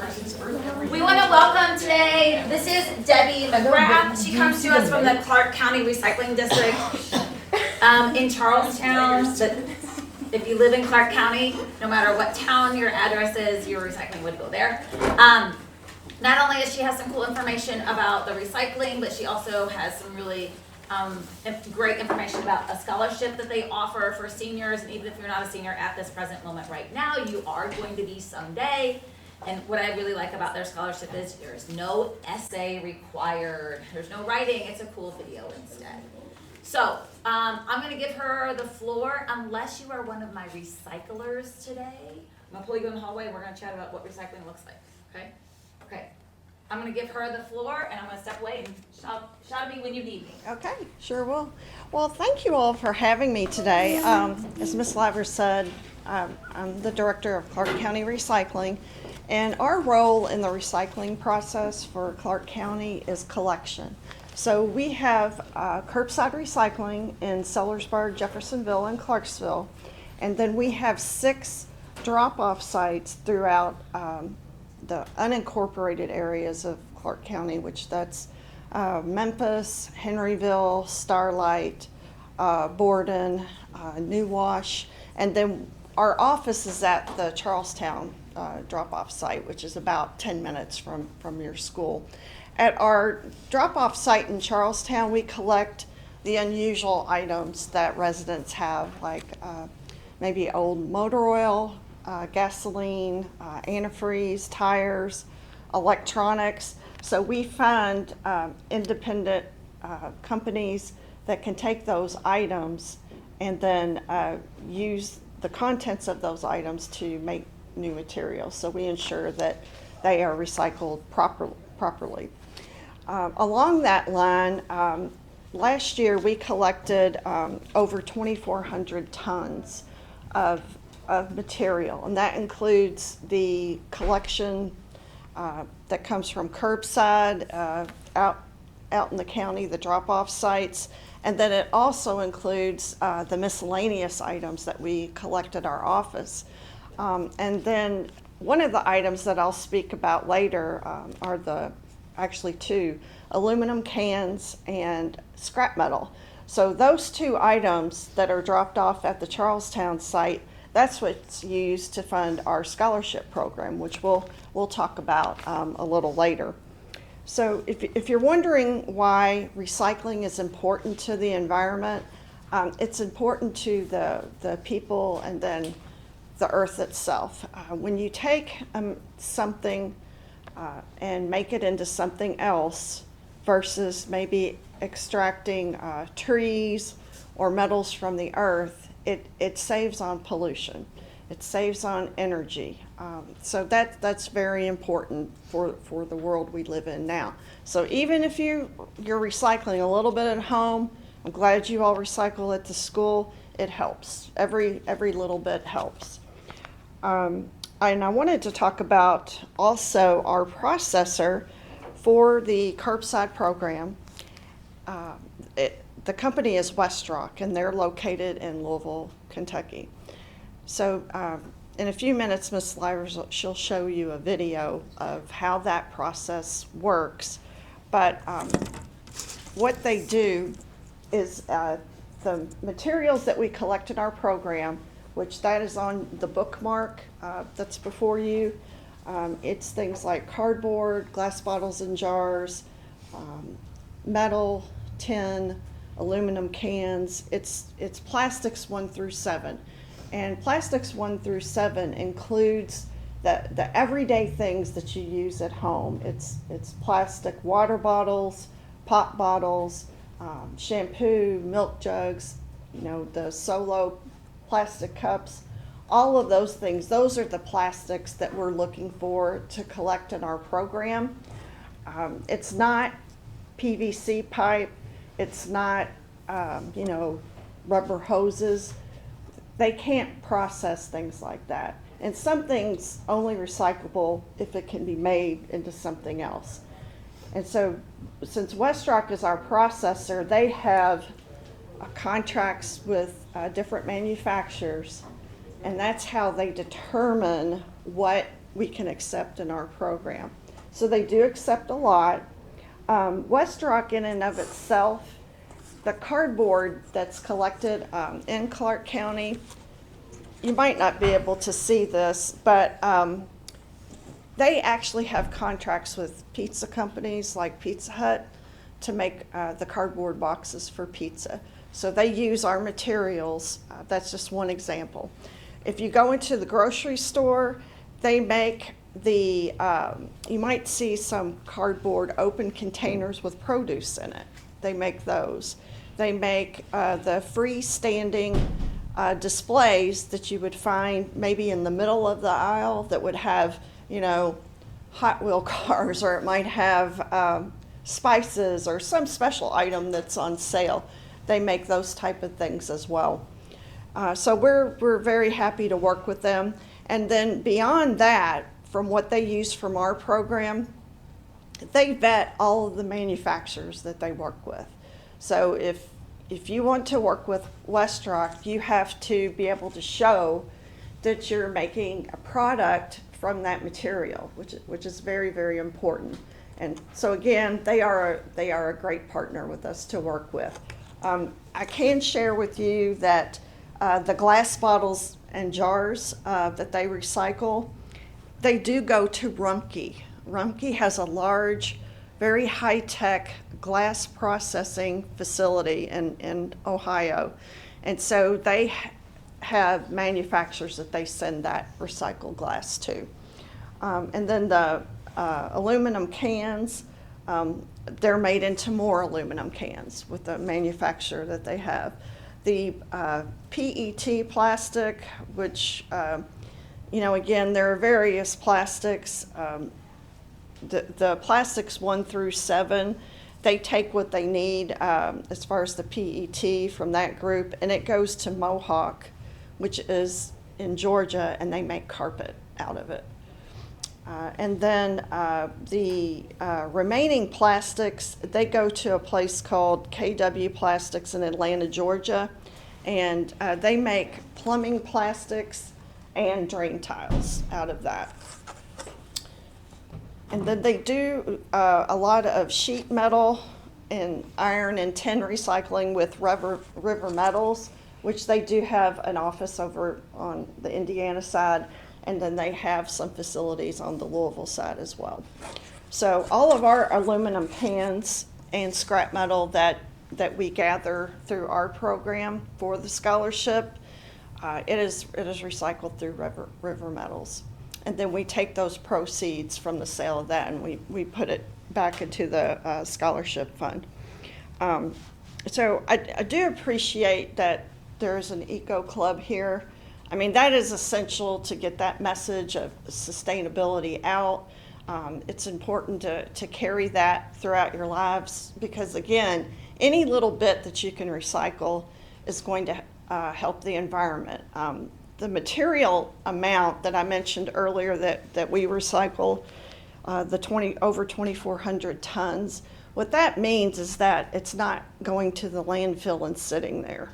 We want to welcome today, this is Debby McGrath. She comes to us from the Clark County Recycling District in Charlestown. But if you live in Clark County, no matter what town your address is, your recycling would go there. Not only does she have some cool information about the recycling, but she also has some really great information about a scholarship that they offer for seniors. And even if you're not a senior at this present moment right now, you are going to be someday. And what I really like about their scholarship is there's no essay required. There's no writing. It's a cool video instead. So I'm going to give her the floor unless you are one of my recyclers today. I'm going to pull you in the hallway. We're going to chat about what recycling looks like. Okay? Okay. I'm going to give her the floor, and I'm going to step away and shout at me when you need me. Okay, sure will. Well, thank you all for having me today. As Ms. Lyvers said, I'm the director of Clark County Recycling, and our role in the recycling process for Clark County is collection. So we have curbside recycling in Sellersburg, Jeffersonville, and Clarksville, and then we have 6 drop-off sites throughout the unincorporated areas of Clark County, which that's Memphis, Henryville, Starlight, Borden, New Wash, and then our office is at the Charlestown drop-off site, which is about 10 minutes from your school. At our drop-off site in Charlestown, we collect the unusual items that residents have, like maybe old motor oil, gasoline, antifreeze, tires, electronics. So we find independent companies that can take those items and then use the contents of those items to make new materials. So we ensure that they are recycled properly. Along that line, last year we collected over 2,400 tons of material, and that includes the collection that comes from curbside out in the county, the drop-off sites, and then it also includes the miscellaneous items that we collect at our office. And then one of the items that I'll speak about later are actually 2 aluminum cans and scrap metal. So those 2 items that are dropped off at the Charlestown site, that's what's used to fund our scholarship program, which we'll talk about a little later. So if you're wondering why recycling is important to the environment, it's important to the people and then the earth itself. When you take something and make it into something else versus maybe extracting trees or metals from the earth, it saves on pollution. It saves on energy. So that's very important for the world we live in now. So even if you're recycling a little bit at home, I'm glad you all recycle at the school. It helps. Every little bit helps. And I wanted to talk about also our processor for the curbside program. The company is Westrock, and they're located in Louisville, Kentucky. So in a few minutes, Ms. Lyvers, she'll show you a video of how that process works. But what they do is the materials that we collect in our program, which that is on the bookmark that's before you. It's things like cardboard, glass bottles and jars, metal, tin, aluminum cans. It's plastics 1 through 7. And plastics 1 through 7 includes the everyday things that you use at home. It's plastic water bottles, pop bottles, shampoo, milk jugs, the Solo plastic cups, all of those things. Those are the plastics that we're looking for to collect in our program. It's not PVC pipe. It's not, rubber hoses. They can't process things like that. And some things only recyclable if it can be made into something else. And so since Westrock is our processor, they have contracts with different manufacturers, and that's how they determine what we can accept in our program. So they do accept a lot. West Rock in and of itself, the cardboard that's collected in Clark County, you might not be able to see this, but they actually have contracts with pizza companies like Pizza Hut to make the cardboard boxes for pizza. So they use our materials. That's just one example. If you go into the grocery store, they make the, you might see some cardboard open containers with produce in it. They make those. They make the freestanding displays that you would find maybe in the middle of the aisle that would have, you know, Hot Wheel cars, or it might have spices or some special item that's on sale. They make those type of things as well. So we're very happy to work with them. And then beyond that, from what they use from our program, they vet all of the manufacturers that they work with. So if you want to work with West Rock, you have to be able to show that you're making a product from that material, which is very, very important. And so again, they are a great partner with us to work with. I can share with you that the glass bottles and jars that they recycle, they do go to Rumpke. Rumpke has a large, very high-tech glass processing facility in Ohio. And so they have manufacturers that they send that recycled glass to. And then the aluminum cans, they're made into more aluminum cans with the manufacturer that they have. The PET plastic, which, you know, again, there are various plastics. The plastics 1 through 7, they take what they need as far as the PET from that group, and it goes to Mohawk, which is in Georgia, and they make carpet out of it. And then the remaining plastics, they go to a place called KW Plastics in Atlanta, Georgia, and they make plumbing plastics and drain tiles out of that. And then they do a lot of sheet metal and iron and tin recycling with River Metals, which they do have an office over on the Indiana side, and then they have some facilities on the Louisville side as well. So all of our aluminum cans and scrap metal that we gather through our program for the scholarship, it is recycled through River Metals. And then we take those proceeds from the sale of that and we put it back into the scholarship fund. So I do appreciate that there's an eco club here. I mean, that is essential to get that message of sustainability out. It's important to carry that throughout your lives because, again, any little bit that you can recycle is going to help the environment. The material amount that I mentioned earlier that we recycle, over 2,400 tons, what that means is that it's not going to the landfill and sitting there.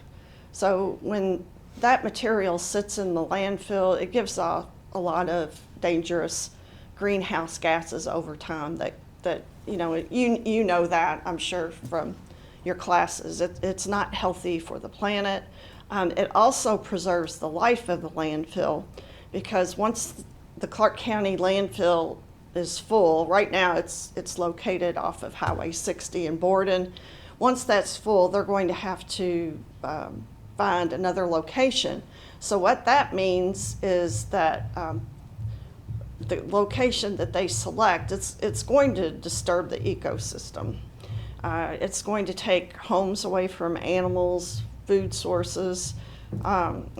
So when that material sits in the landfill, it gives off a lot of dangerous greenhouse gases over time that you know that, I'm sure, from your classes. It's not healthy for the planet. It also preserves the life of the landfill because once the Clark County landfill is full, right now it's located off of Highway 60 in Borden. Once that's full, they're going to have to find another location. So what that means is that the location that they select, it's going to disturb the ecosystem. It's going to take homes away from animals, food sources,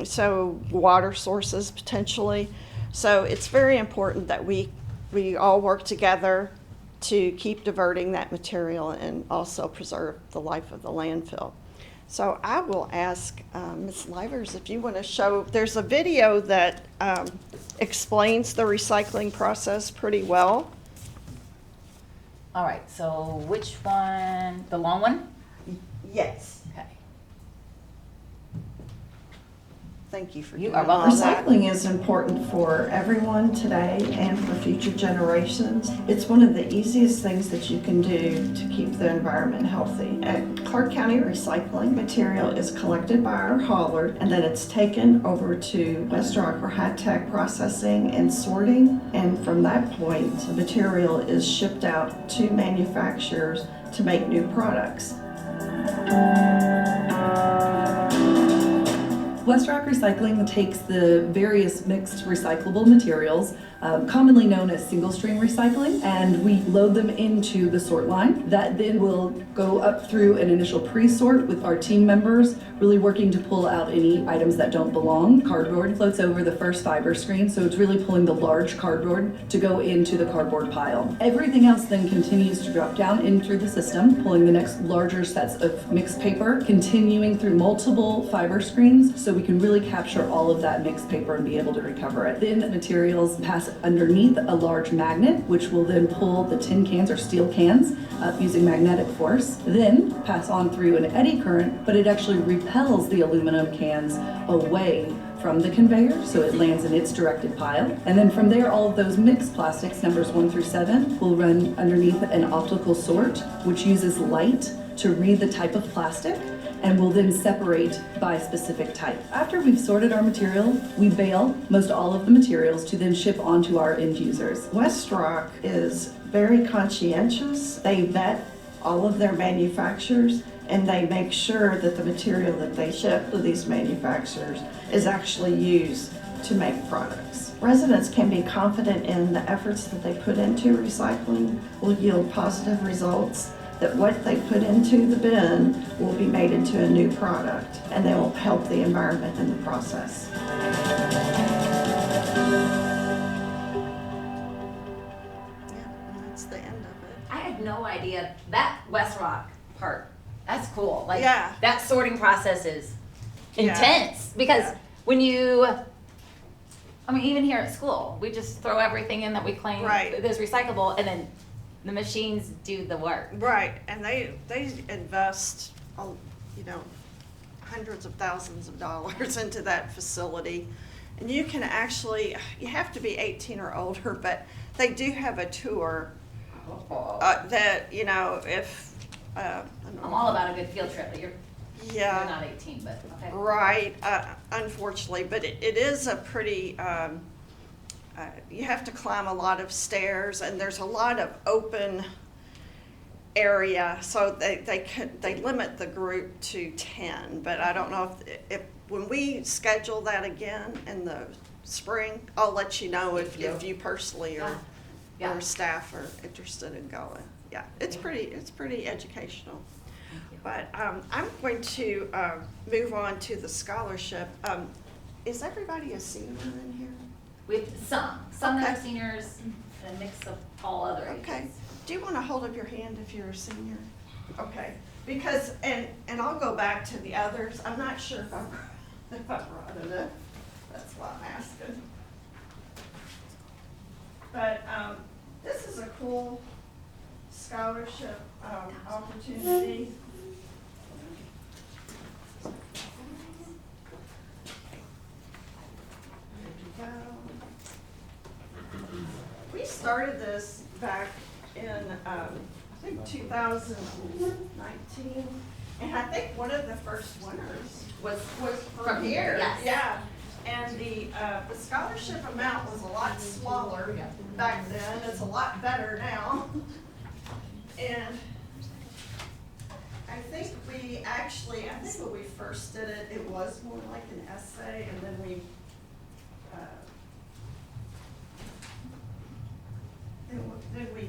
so water sources potentially. So it's very important that we all work together to keep diverting that material and also preserve the life of the landfill. So I will ask Ms. Lyvers if you want to show, there's a video that explains the recycling process pretty well. All right, so which one? The long one? Yes. Okay. thank you for You doing are all welcome. that. Recycling is important for everyone today and for future generations. It's one of the easiest things that you can do to keep the environment healthy. At Clark County Recycling, material is collected by our hauler and then it's taken over to West Rock for high-tech processing and sorting. And from that point, the material is shipped out to manufacturers to make new products. West Rock Recycling takes the various mixed recyclable materials, commonly known as single-stream recycling, and we load them into the sort line. That then will go up through an initial pre-sort with our team members, really working to pull out any items that don't belong. Cardboard floats over the first fiber screen, so it's really pulling the large cardboard to go into the cardboard pile. Everything else then continues to drop down in through the system, pulling the next larger sets of mixed paper, continuing through multiple fiber screens, so we can really capture all of that mixed paper and be able to recover it. Then materials pass underneath a large magnet, which will then pull the tin cans or steel cans up using magnetic force, then pass on through an eddy current, but it actually repels the aluminum cans away from the conveyor, so it lands in its directed pile. And then from there, all of those mixed plastics, numbers 1 through 7, will run underneath an optical sort, which uses light to read the type of plastic, and will then separate by specific type. After we've sorted our material, we bale most all of the materials to then ship on to our end users. West Rock is very conscientious. They vet all of their manufacturers and they make sure that the material that they ship to these manufacturers is actually used to make products. Residents can be confident in the efforts that they put into recycling will yield positive results, that what they put into the bin will be made into a new product and they will help the environment in the process. Yeah, and that's the end of it. I had no idea that West Rock part. That's cool. Like Yeah. that sorting process is Yeah. intense because Yeah. when you, I mean, even here at school, we just throw everything in that we claim Right. is recyclable, and then the machines do the work. Right, and they invest, hundreds of thousands of dollars into that facility. And you can actually, you have to be 18 or older, but they do have a tour that, if, I don't know. I'm all about a good field trip, but you're Yeah. not 18, but okay. Right, unfortunately, but it is a pretty, you have to climb a lot of stairs and there's a lot of open area, so they limit the group to 10, but I don't know if when we schedule that again in the spring, I'll let you know if you personally Yeah. or staff are interested in going. Yeah, it's pretty educational. But I'm going to move on to the scholarship. Is everybody a senior in here? With some that Okay. are seniors, and a mix of all other ages. Okay. Do you want to hold up your hand if you're a senior? Okay. Because, and I'll go back to the others. I'm not sure if I brought it up. That's why I'm asking. But this is a cool scholarship opportunity. There we go. We started this back in, I think 2019, and I think one of the first winners was from here. Yes. Yeah, and the scholarship amount was a lot smaller back then, it's a lot better now. And I think when we first did it, it was more like an essay, and then we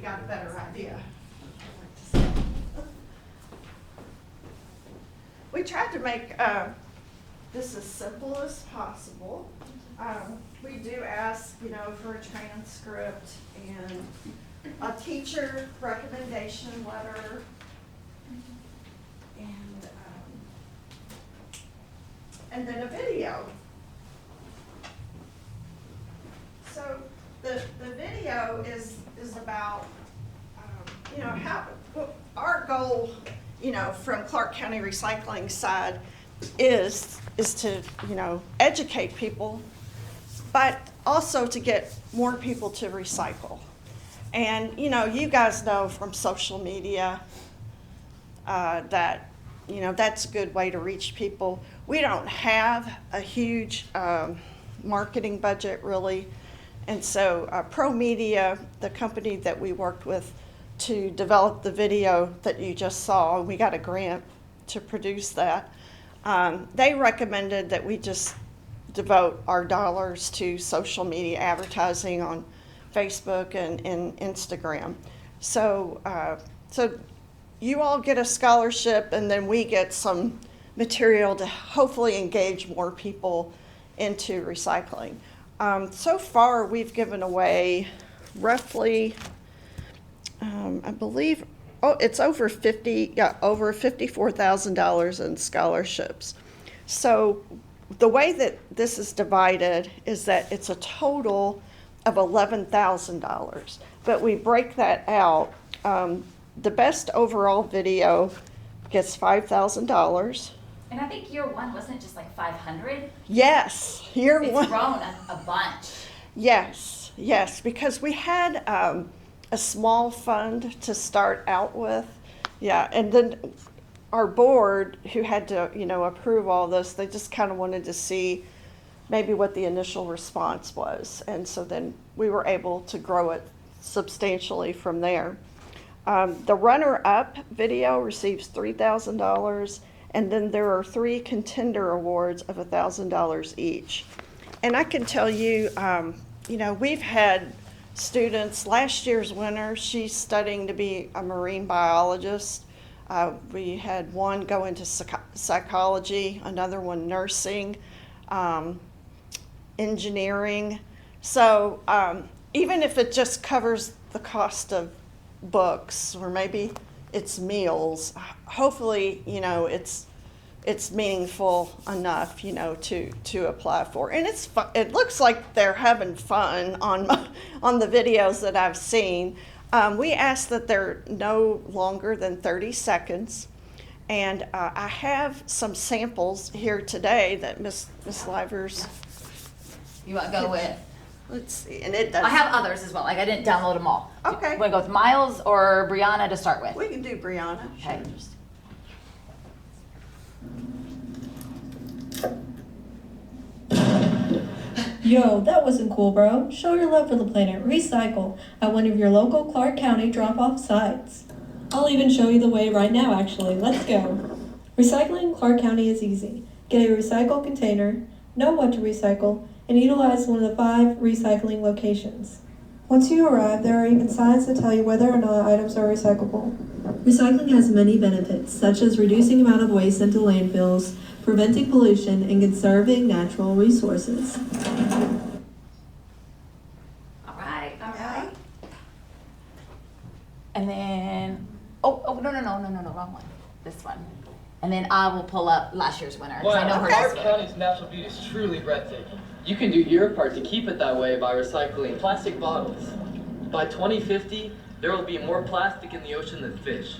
got a better idea. We tried to make this as simple as possible. We do ask, for a transcript and a teacher recommendation letter, and then a video. So the video is about, how, our goal, from Clark County Recycling side is to, educate people, but also to get more people to recycle. And, you guys know from social media that, that's a good way to reach people. We don't have a huge marketing budget, really. And so Pro Media, the company that we worked with to develop the video that you just saw, we got a grant to produce that. They recommended that we just devote our dollars to social media advertising on Facebook and Instagram. So, so you all get a scholarship, and then we get some material to hopefully engage more people into recycling. So far, we've given away roughly, I believe, it's over $54,000 in scholarships. So the way that this is divided is that it's a total of $11,000, but we break that out. The best overall video gets $5,000. And I think year one, wasn't it just like 500? Yes, year It's one. grown a bunch. Yes, because we had a small fund to start out with. Yeah, and then our board, who had to, approve all this, they just kind of wanted to see maybe what the initial response was. And so then we were able to grow it substantially from there. The runner-up video receives $3,000, and then there are 3 contender awards of $1,000 each. And I can tell you, we've had students, last year's winner, she's studying to be a marine biologist. We had one go into psychology, another one nursing, engineering. So even if it just covers the cost of books, or maybe it's meals, hopefully, it's meaningful enough, to apply for. And it's fun. It looks like they're having fun on the videos that I've seen. We ask that they're no longer than 30 seconds. And I have some samples here today that Miss Lyvers. You want to go with? Let's see, and it does. I have others as well. Like I didn't download them all. Okay. Want to go with Miles or Brianna to start with? We can do Brianna. Okay. Yo, that wasn't cool, bro. Show your love for the planet. Recycle at one of your local Clark County drop-off sites. I'll even show you the way right now, actually. Let's go. Recycling in Clark County is easy. Get a recycle container, know what to recycle, and utilize one of the 5 recycling locations. Once you arrive, there are even signs to tell you whether or not items are recyclable. Recycling has many benefits, such as reducing the amount of waste into landfills, preventing pollution, and conserving natural resources. All right. And then, no, wrong one. This one. And then I will pull up last year's winner. 'Cause I know her Clark best. County's natural beauty is truly breathtaking. You can do your part to keep it that way by recycling plastic bottles. By 2050, there will be more plastic in the ocean than fish.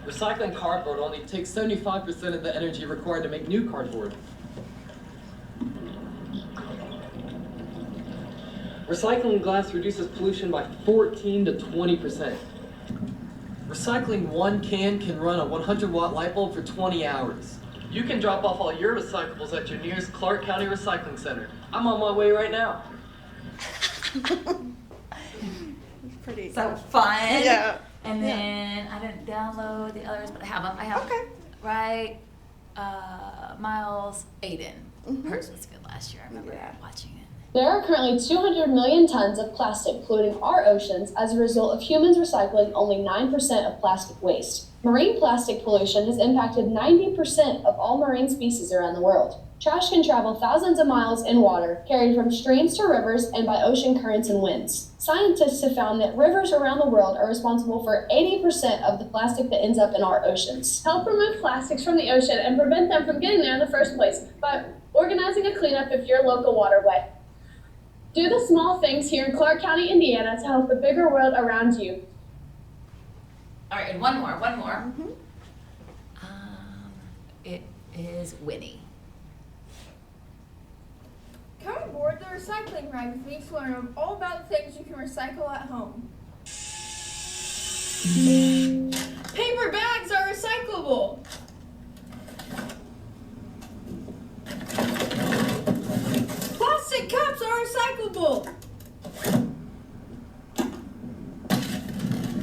Recycling cardboard only takes 75% of the energy required to make new cardboard. Recycling glass reduces pollution by 14 to 20%. Recycling one can run a 100-watt light bulb for 20 hours. You can drop off all your recyclables at your nearest Clark County Recycling Center. I'm on my way right now. Pretty. So fun. Yeah. And then I didn't download the others, but I have them. I have Okay. right. Miles, Aiden. Mhm. Hers was good last year. I remember Yeah. watching it. There are currently 200 million tons of plastic polluting our oceans as a result of humans recycling only 9% of plastic waste. Marine plastic pollution has impacted 90% of all marine species around the world. Trash can travel thousands of miles in water, carried from streams to rivers and by ocean currents and winds. Scientists have found that rivers around the world are responsible for 80% of the plastic that ends up in our oceans. Help remove plastics from the ocean and prevent them from getting there in the first place by organizing a cleanup of your local waterway. Do the small things here in Clark County, Indiana to help the bigger world around you. All right, and one more. Mhm. It is Winnie. Come aboard the recycling ride with me to learn all about the things you can recycle at home. Paper bags are recyclable. Plastic cups are recyclable.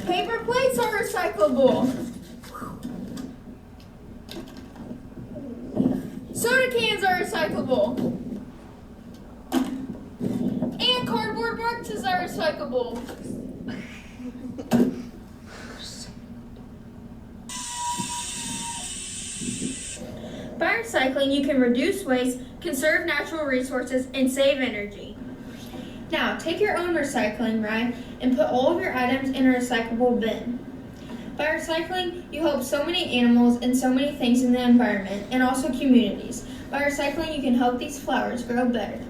Paper plates are recyclable. Soda cans are recyclable. And cardboard boxes are recyclable. By recycling, you can reduce waste, conserve natural resources, and save energy. Now, take your own recycling ride and put all of your items in a recyclable bin. By recycling, you help so many animals and so many things in the environment and also communities. By recycling, you can help these flowers grow better.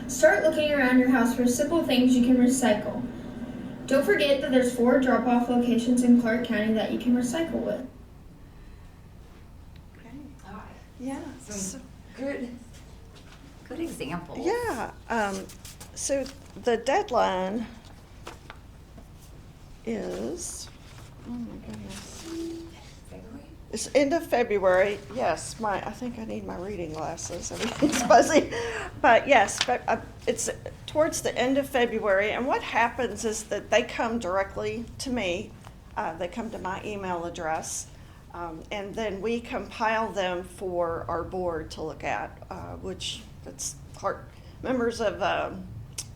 Start looking around your house for simple things you can recycle. Don't forget that there's 4 drop-off locations in Clark County that you can recycle with. All right. Yeah. Some good examples. Yeah, so the deadline is, oh my goodness, it's end of February. Yes, I think I need my reading glasses. Everything's fuzzy, but yes, it's towards the end of February. And what happens is that they come directly to me. They come to my email address. And then we compile them for our board to look at, which it's members of,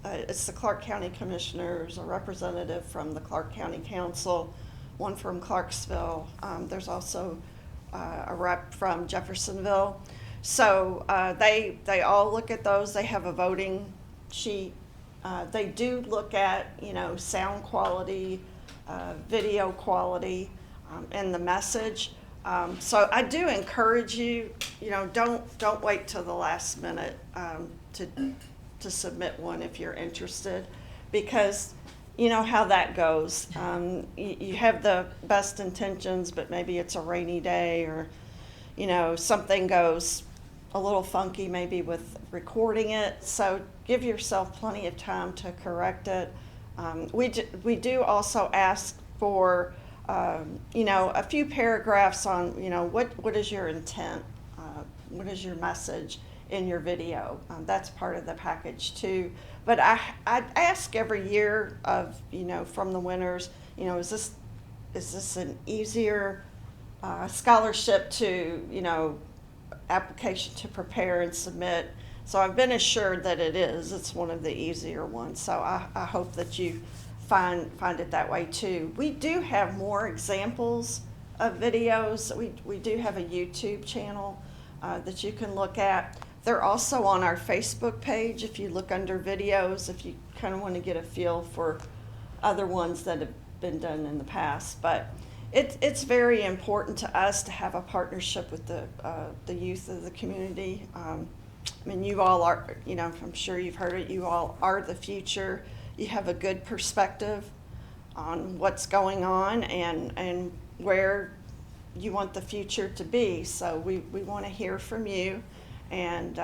it's the Clark County Commissioners, a representative from the Clark County Council, one from Clarksville. There's also a rep from Jeffersonville. So they all look at those. They have a voting sheet. They do look at, sound quality, video quality, and the message. So I do encourage you, don't wait till the last minute to submit one if you're interested, because you know how that goes. You have the best intentions, but maybe it's a rainy day, or something goes a little funky maybe with recording it. So give yourself plenty of time to correct it. We do also ask for a few paragraphs on, what is your intent? What is your message in your video? That's part of the package too. But I ask every year of, from the winners, is this an easier scholarship to, application to prepare and submit? So I've been assured that it is. It's one of the easier ones. So I hope that you find it that way too. We do have more examples of videos. We do have a YouTube channel that you can look at. They're also on our Facebook page if you look under videos, if you kind of want to get a feel for other ones that have been done in the past. But it's very important to us to have a partnership with the youth of the community. You all are, I'm sure you've heard it, you all are the future. You have a good perspective on what's going on and where you want the future to be. So we want to hear from you, and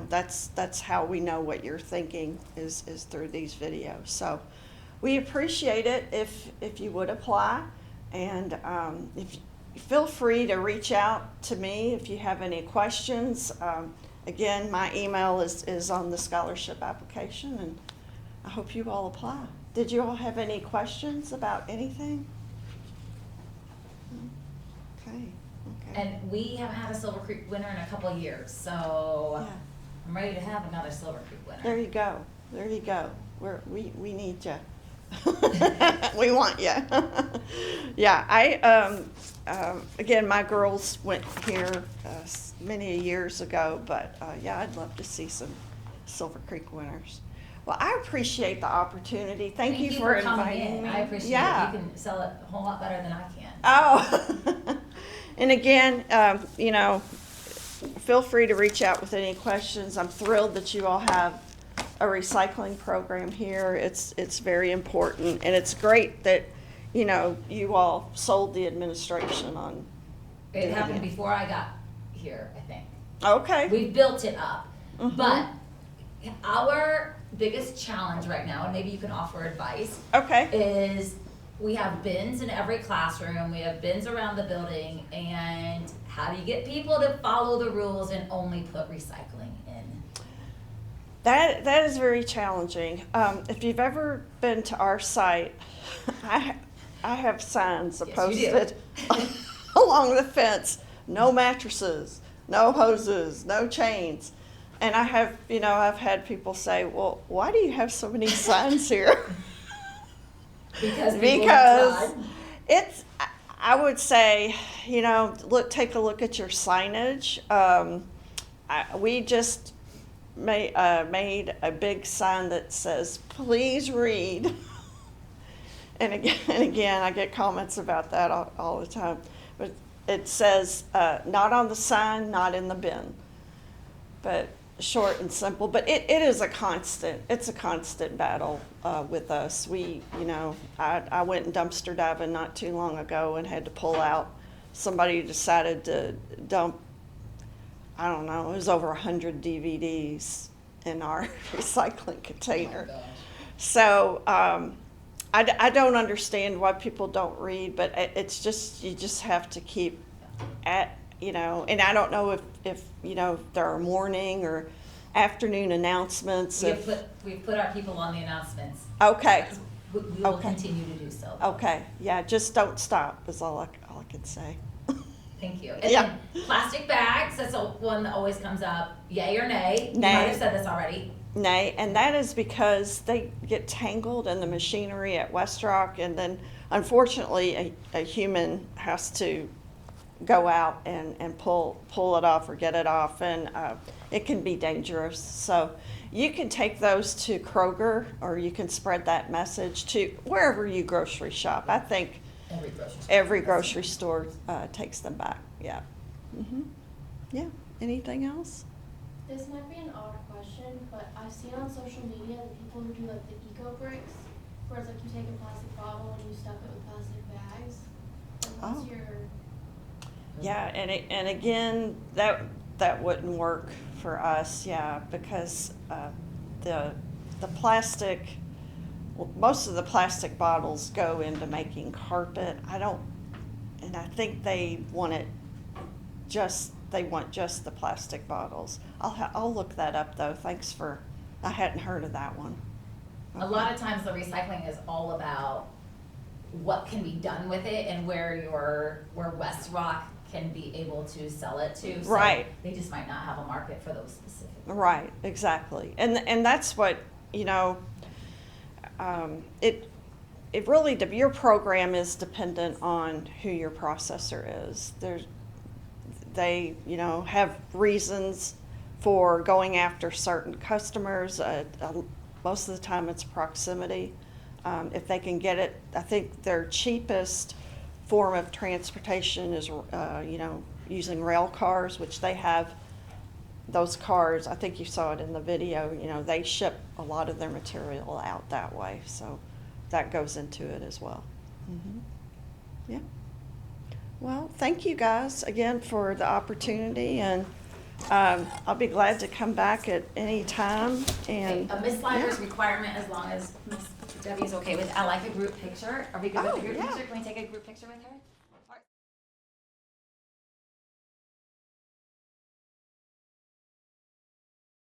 that's how we know what you're thinking is through these videos. So we appreciate it if you would apply, and if feel free to reach out to me if you have any questions. Again, my email is on the scholarship application, and I hope you all apply. Did you all have any questions about anything? Okay. And we haven't had a Silver Creek winner in a couple of years, so Yeah. I'm ready to have another Silver Creek winner. There you go. We need you. We want you. Yeah, again, my girls went here many years ago, but yeah, I'd love to see some Silver Creek winners. Well, I appreciate the opportunity. Thank you for coming inviting in. me. I appreciate Yeah. it. You can sell it a whole lot better than I can. Oh, and again, feel free to reach out with any questions. I'm thrilled that you all have a recycling program here. It's very important, and it's great that you all sold the administration on It happened before I got here, I think. Okay. We built it up. Mhm. But our biggest challenge right now, and maybe you can offer advice, Okay. is we have bins in every classroom, we have bins around the building, and how do you get people to follow the rules and only put recycling in? That is very challenging. If you've ever been to our site, I have signs Yes, you do. posted along the fence, no mattresses, no hoses, no chains. And I have, I've had people say, well, why do you have so many signs here? Because it's, I would say, take a look at your signage. We just made a big sign that says, please read. And again, I get comments about that all the time. But it says, not on the sign, not in the bin. But short and simple. But it's a constant battle with us. I went dumpster diving not too long ago and had to pull out. Somebody decided to dump, I don't know, it was over 100 DVDs in our recycling container. So I don't understand why people don't read, but it's just, you just have to keep at, and I don't know if there are morning or afternoon announcements. We've put our people on the announcements. Okay. We will Okay. continue to do so. Okay, yeah, just don't stop is all I can say. Thank you. And Yeah. then plastic bags, that's one that always comes up, yay or nay? You Nay. might have said this already. Nay, and that is because they get tangled in the machinery at West Rock, and then unfortunately a human has to go out and pull it off or get it off, and it can be dangerous. So you can take those to Kroger, or you can spread that message to wherever you grocery shop. I think every grocery store takes them back. Yeah. Yeah. Anything else? This might be an odd question, but I've seen on social media the people who do like the eco bricks, where it's like you take a plastic bottle and you stuff it with plastic bags. And what's your Yeah, and again, that wouldn't work for us, yeah, because the plastic, well, most of the plastic bottles go into making carpet. And I think they want just the plastic bottles. I'll look that up though. Thanks I hadn't heard of that one. A lot of times the recycling is all about what can be done with it and where West Rock can be able to sell it to. So Right. They just might not have a market for those specific. Right, exactly. And that's what, it really, your program is dependent on who your processor is. They have reasons for going after certain customers. Most of the time it's proximity. If they can get it, I think their cheapest form of transportation is, using rail cars, which they have those cars. I think you saw it in the video, they ship a lot of their material out that way. So that goes into it as well. Yeah. Well, thank you guys again for the opportunity, and I'll be glad to come back at any time. And A Miss Lyvers requirement, as long as Miss Debbie's okay with, I like a group picture. Are we good with a group picture? Can we take a group picture with her?